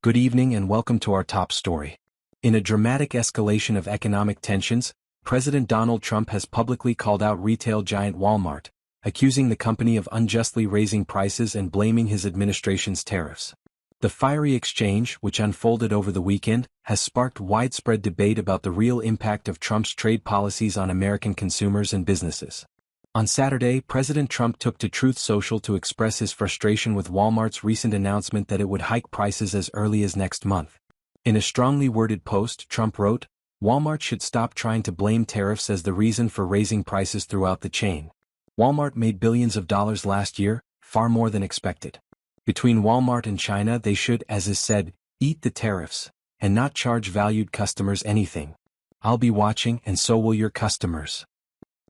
Good evening and welcome to our top story. In a dramatic escalation of economic tensions, President Donald Trump has publicly called out retail giant Walmart, accusing the company of unjustly raising prices and blaming his administration's tariffs. The fiery exchange, which unfolded over the weekend, has sparked widespread debate about the real impact of Trump's trade policies on American consumers and businesses. On Saturday, President Trump took to Truth Social to express his frustration with Walmart's recent announcement that it would hike prices as early as next month. In a strongly worded post, Trump wrote, "Walmart should stop trying to blame tariffs as the reason for raising prices throughout the chain. Walmart made billions of dollars last year, far more than expected. Between Walmart and China, they should, as is said, eat the tariffs, and not charge valued customers anything. I'll be watching, and so will your customers."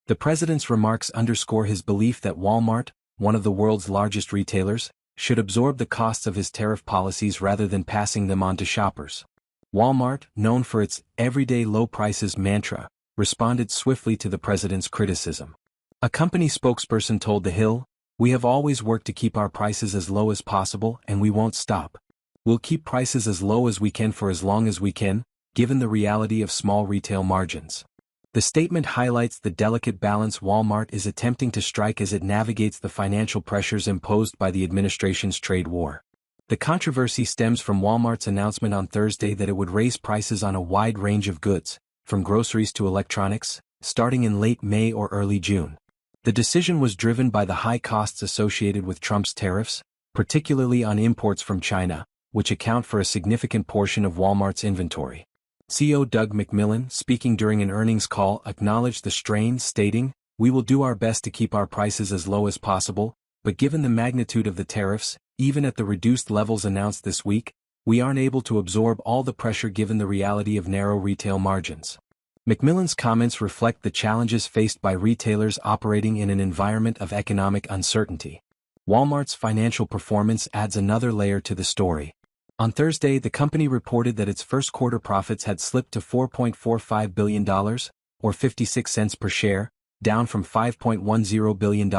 The president's remarks underscore his belief that Walmart, one of the world's largest retailers, should absorb the costs of his tariff policies rather than passing them on to shoppers. Walmart, known for its everyday low prices mantra, responded swiftly to the president's criticism. A company spokesperson told The Hill, "We have always worked to keep our prices as low as possible and we won't stop. We'll keep prices as low as we can for as long as we can, given the reality of small retail margins." The statement highlights the delicate balance Walmart is attempting to strike as it navigates the financial pressures imposed by the administration's trade war. The controversy stems from Walmart's announcement on Thursday that it would raise prices on a wide range of goods, from groceries to electronics, starting in late May or early June. The decision was driven by the high costs associated with Trump's tariffs, particularly on imports from China, which account for a significant portion of Walmart's inventory. CEO Doug McMillon, speaking during an earnings call, acknowledged the strain, stating, "We will do our best to keep our prices as low as possible, but given the magnitude of the tariffs, even at the reduced levels announced this week, we aren't able to absorb all the pressure given the reality of narrow retail margins." McMillon's comments reflect the challenges faced by retailers operating in an environment of economic uncertainty. Walmart's financial performance adds another layer to the story. On Thursday, the company reported that its first quarter profits had slipped to $4.45 billion, or 56 cents per share, down from $5.10 billion,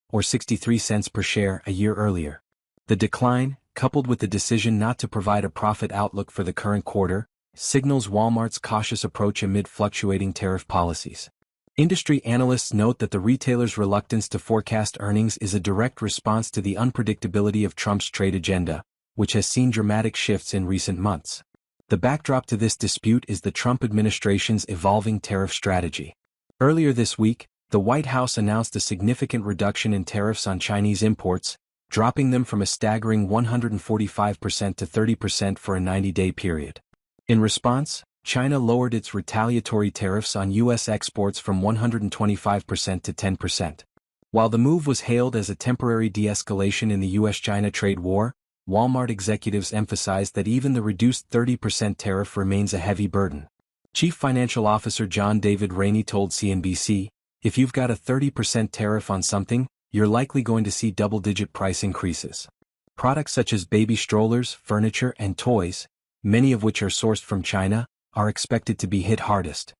or 63 cents per share a year earlier. The decline, coupled with the decision not to provide a profit outlook for the current quarter, signals Walmart's cautious approach amid fluctuating tariff policies. Industry analysts note that the retailer's reluctance to forecast earnings is a direct response to the unpredictability of Trump's trade agenda, which has seen dramatic shifts in recent months. The backdrop to this dispute is the Trump administration's evolving tariff strategy. Earlier this week, the White House announced a significant reduction in tariffs on Chinese imports, dropping them from a staggering 145% to 30% for a 90-day period. In response, China lowered its retaliatory tariffs on U.S. exports from 125% to 10%. While the move was hailed as a temporary de-escalation in the U.S.-China trade war, Walmart executives emphasized that even the reduced 30% tariff remains a heavy burden. Chief Financial Officer John David Rainey told CNBC, "If you've got a 30% tariff on something, you're likely going to see double-digit price increases. Products such as baby strollers, furniture, and toys, many of which are sourced from China, are expected to be hit hardest."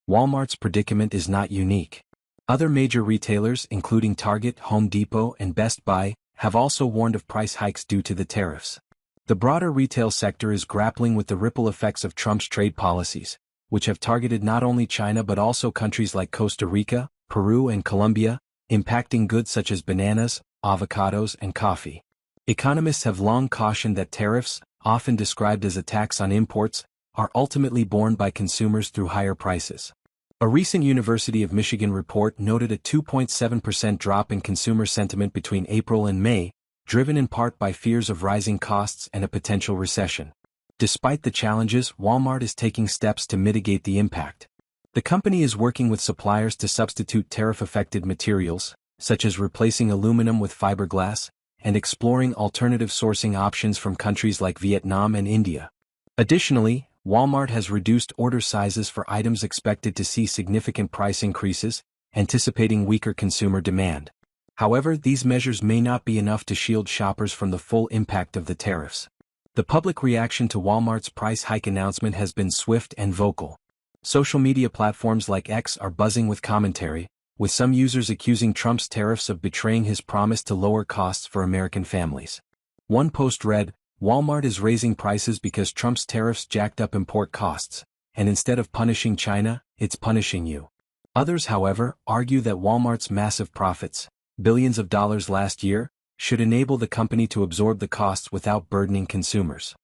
Walmart's predicament is not unique. Other major retailers, including Target, Home Depot, and Best Buy, have also warned of price hikes due to the tariffs. The broader retail sector is grappling with the ripple effects of Trump's trade policies, which have targeted not only China but also countries like Costa Rica, Peru, and Colombia, impacting goods such as bananas, avocados, and coffee. Economists have long cautioned that tariffs, often described as a tax on imports, are ultimately borne by consumers through higher prices. A recent University of Michigan report noted a 2.7% drop in consumer sentiment between April and May, driven in part by fears of rising costs and a potential recession. Despite the challenges, Walmart is taking steps to mitigate the impact. The company is working with suppliers to substitute tariff-affected materials, such as replacing aluminum with fiberglass, and exploring alternative sourcing options from countries like Vietnam and India. Additionally, Walmart has reduced order sizes for items expected to see significant price increases, anticipating weaker consumer demand. However, these measures may not be enough to shield shoppers from the full impact of the tariffs. The public reaction to Walmart's price hike announcement has been swift and vocal. Social media platforms like X are buzzing with commentary, with some users accusing Trump's tariffs of betraying his promise to lower costs for American families. One post read, Walmart is raising prices because Trump's tariffs jacked up import costs, and instead of punishing China, it's punishing you. Others, however, argue that Walmart's massive profits, billions of dollars last year, should enable the company to absorb the costs without burdening consumers.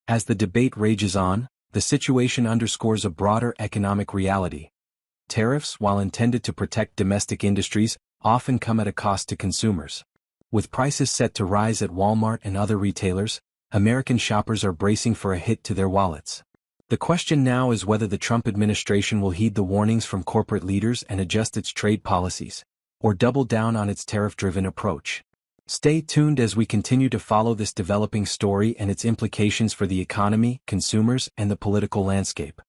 As the debate rages on, the situation underscores a broader economic reality. Tariffs, while intended to protect domestic industries, often come at a cost to consumers. With prices set to rise at Walmart and other retailers, American shoppers are bracing for a hit to their wallets. The question now is whether the Trump administration will heed the warnings from corporate leaders and adjust its trade policies, or double down on its tariff-driven approach. Stay tuned as we continue to follow this developing story and its implications for the economy, consumers, and the political landscape.